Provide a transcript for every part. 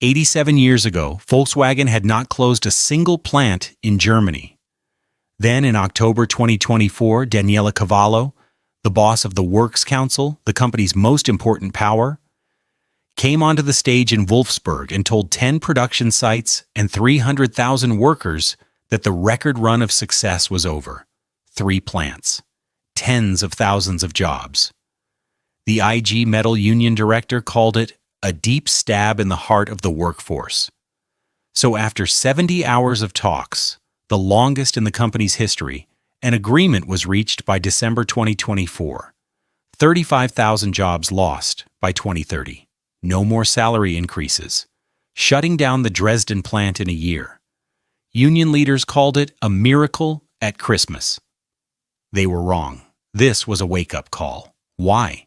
87 years ago, Volkswagen had not closed a single plant in Germany. Then, in October 2024, Daniela Cavallo, the boss of the Works Council, the company's most important power, came onto the stage in Wolfsburg and told 10 production sites and 300,000 workers that the record run of success was over. 3 plants. Tens of thousands of jobs. The IG Metal Union director called it a deep stab in the heart of the workforce. So after 70 hours of talks, the longest in the company's history, an agreement was reached by December 2024. 35,000 jobs lost by 2030. No more salary increases. Shutting down the Dresden plant in a year. Union leaders called it a miracle at Christmas. They were wrong. This was a wake-up call. Why?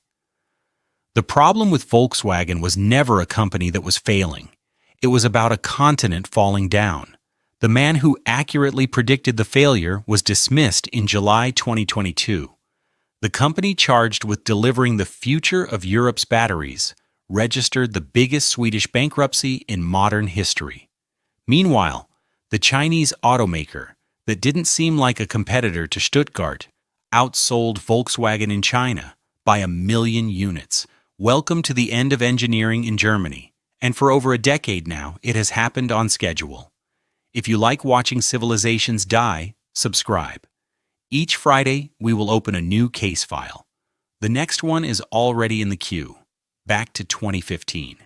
The problem with Volkswagen was never a company that was failing. It was about a continent falling down. The man who accurately predicted the failure was dismissed in July 2022. The company charged with delivering the future of Europe's batteries registered the biggest Swedish bankruptcy in modern history. Meanwhile, the Chinese automaker that didn't seem like a competitor to Stuttgart outsold Volkswagen in China by 1 million units. Welcome to the end of engineering in Germany, and for over a decade now, it has happened on schedule. If you like watching civilizations die, subscribe. Each Friday, we will open a new case file. The next one is already in the queue. Back to 2015.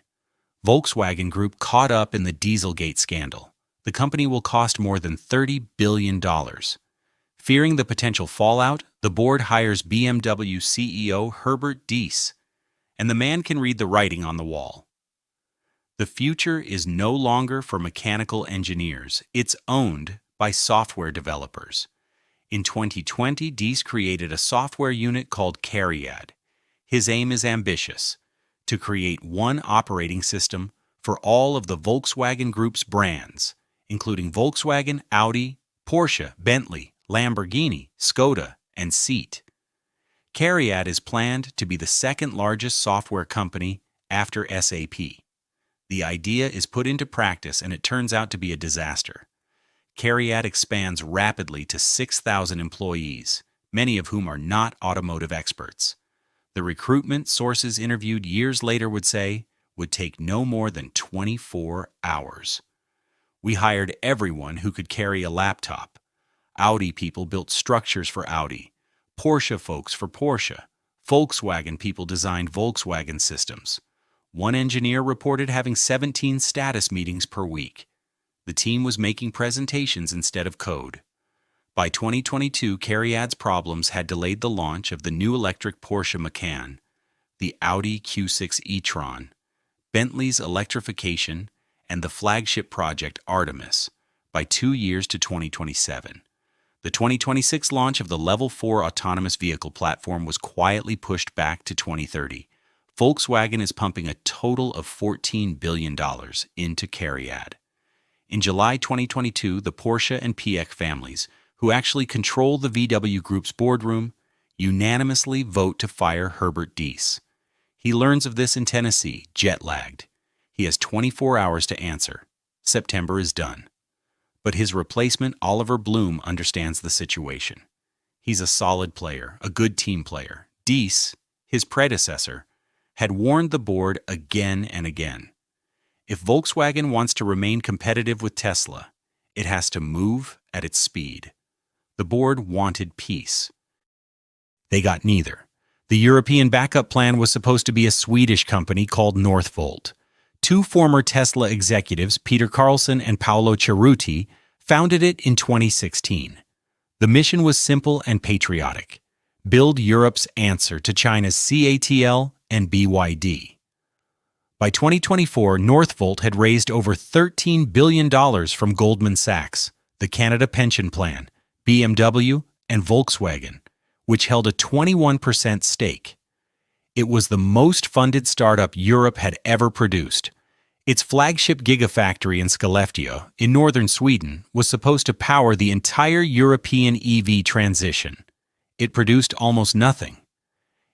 Volkswagen Group caught up in the Dieselgate scandal. The company will cost more than $30 billion. Fearing the potential fallout, the board hires BMW CEO Herbert Diess, and the man can read the writing on the wall. The future is no longer for mechanical engineers. It's owned by software developers. In 2020, Diess created a software unit called Cariad. His aim is ambitious: to create one operating system for all of the Volkswagen Group's brands, including Volkswagen, Audi, Porsche, Bentley, Lamborghini, Skoda, and Seat. Cariad is planned to be the second largest software company after SAP. The idea is put into practice and it turns out to be a disaster. Cariad expands rapidly to 6,000 employees, many of whom are not automotive experts. The recruitment sources interviewed years later would say would take no more than 24 hours. We hired everyone who could carry a laptop. Audi people built structures for Audi. Porsche folks for Porsche. Volkswagen people designed Volkswagen systems. One engineer reported having 17 status meetings per week. The team was making presentations instead of code. By 2022, Cariad's problems had delayed the launch of the new electric Porsche Macan, the Audi Q6 e-tron, Bentley's electrification, and the flagship project Artemis by 2 years to 2027. The 2026 launch of the Level 4 autonomous vehicle platform was quietly pushed back to 2030. Volkswagen is pumping a total of $14 billion into Cariad. In July 2022, the Porsche and Piëch families, who actually control the VW Group's boardroom, unanimously vote to fire Herbert Diess. He learns of this in Tennessee, jet-lagged. He has 24 hours to answer. September is done. But his replacement, Oliver Bloom, understands the situation. He's a solid player, a good team player. Diess, his predecessor, had warned the board again and again. If Volkswagen wants to remain competitive with Tesla, it has to move at its speed. The board wanted peace. They got neither. The European backup plan was supposed to be a Swedish company called Northvolt. 2 former Tesla executives, Peter Carlsson and Paolo Cerruti, founded it in 2016. The mission was simple and patriotic: build Europe's answer to China's CATL and BYD. By 2024, Northvolt had raised over $13 billion from Goldman Sachs, the Canada Pension Plan, BMW, and Volkswagen, which held a 21% stake. It was the most funded startup Europe had ever produced. Its flagship gigafactory in Skellefteå, in northern Sweden, was supposed to power the entire European EV transition. It produced almost nothing.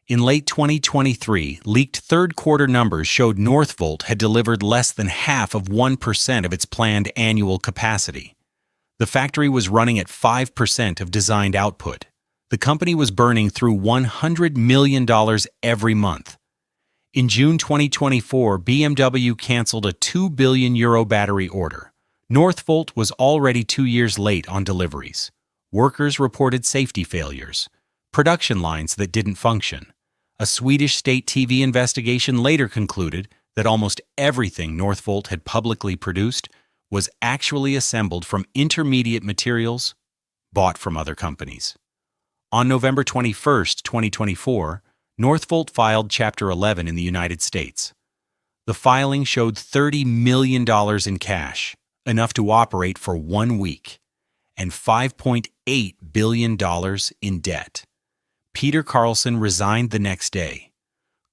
In late 2023, leaked third-quarter numbers showed Northvolt had delivered less than half of 1% of its planned annual capacity. The factory was running at 5% of designed output. The company was burning through $100 million every month. In June 2024, BMW canceled a €2 billion battery order. Northvolt was already 2 years late on deliveries. Workers reported safety failures, production lines that didn't function. A Swedish state TV investigation later concluded that almost everything Northvolt had publicly produced was actually assembled from intermediate materials bought from other companies. On November 21, 2024, Northvolt filed Chapter 11 in the United States. The filing showed $30 million in cash, enough to operate for 1 week, and $5.8 billion in debt. Peter Carlson resigned the next day.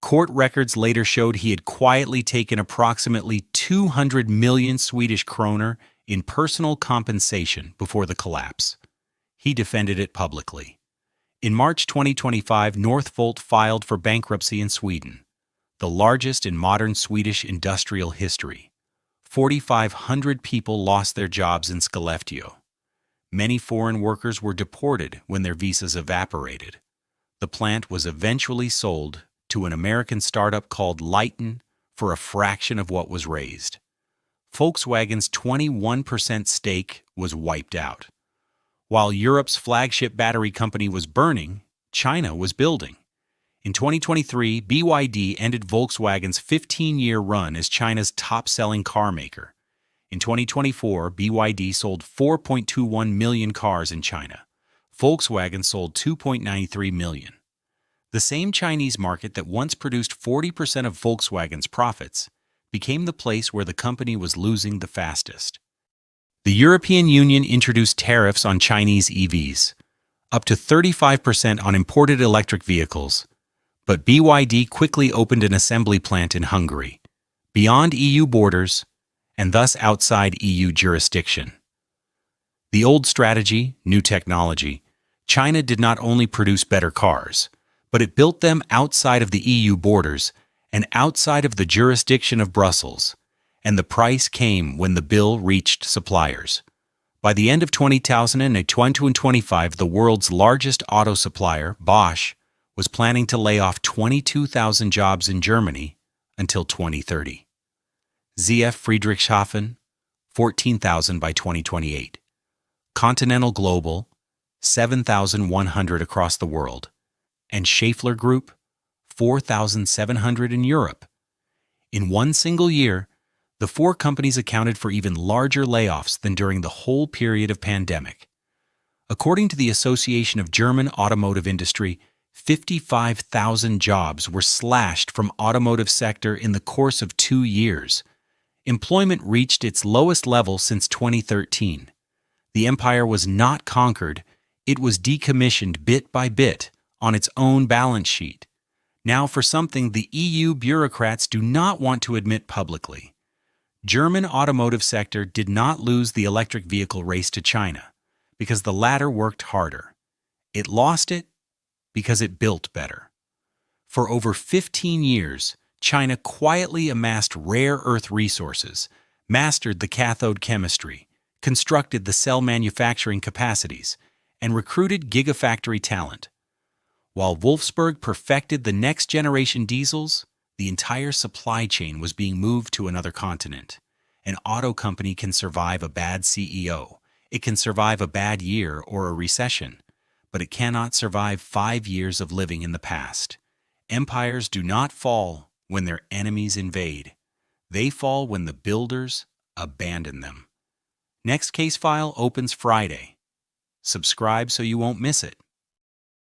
Court records later showed he had quietly taken approximately 200 million Swedish kroner in personal compensation before the collapse. He defended it publicly. In March 2025, Northvolt filed for bankruptcy in Sweden, the largest in modern Swedish industrial history. 4,500 people lost their jobs in Skellefteå. Many foreign workers were deported when their visas evaporated. The plant was eventually sold to an American startup called Lighten for a fraction of what was raised. Volkswagen's 21% stake was wiped out. While Europe's flagship battery company was burning, China was building. In 2023, BYD ended Volkswagen's 15-year run as China's top-selling car maker. In 2024, BYD sold 4.21 million cars in China. Volkswagen sold 2.93 million. The same Chinese market that once produced 40% of Volkswagen's profits became the place where the company was losing the fastest. The European Union introduced tariffs on Chinese EVs, up to 35% on imported electric vehicles, but BYD quickly opened an assembly plant in Hungary, beyond EU borders, and thus outside EU jurisdiction. The old strategy, new technology, China did not only produce better cars, but it built them outside of the EU borders and outside of the jurisdiction of Brussels, and the price came when the bill reached suppliers. By the end of 2025, the world's largest auto supplier, Bosch, was planning to lay off 22,000 jobs in Germany until 2030. ZF Friedrichshafen, 14,000 by 2028. Continental Global, 7,100 across the world. And Schaeffler Group, 4,700 in Europe. In one single year, the four companies accounted for even larger layoffs than during the whole period of pandemic. According to the Association of German Automotive Industry, 55,000 jobs were slashed from automotive sector in the course of 2 years. Employment reached its lowest level since 2013. The empire was not conquered, it was decommissioned bit by bit on its own balance sheet. Now for something the EU bureaucrats do not want to admit publicly. German automotive sector did not lose the electric vehicle race to China because the latter worked harder. It lost it because it built better. For over 15 years, China quietly amassed rare earth resources, mastered the cathode chemistry, constructed the cell manufacturing capacities, and recruited gigafactory talent. While Wolfsburg perfected the next-generation diesels, the entire supply chain was being moved to another continent. An auto company can survive a bad CEO. It can survive a bad year or a recession, but it cannot survive 5 years of living in the past. Empires do not fall when their enemies invade. They fall when the builders abandon them. Next case file opens Friday. Subscribe so you won't miss it.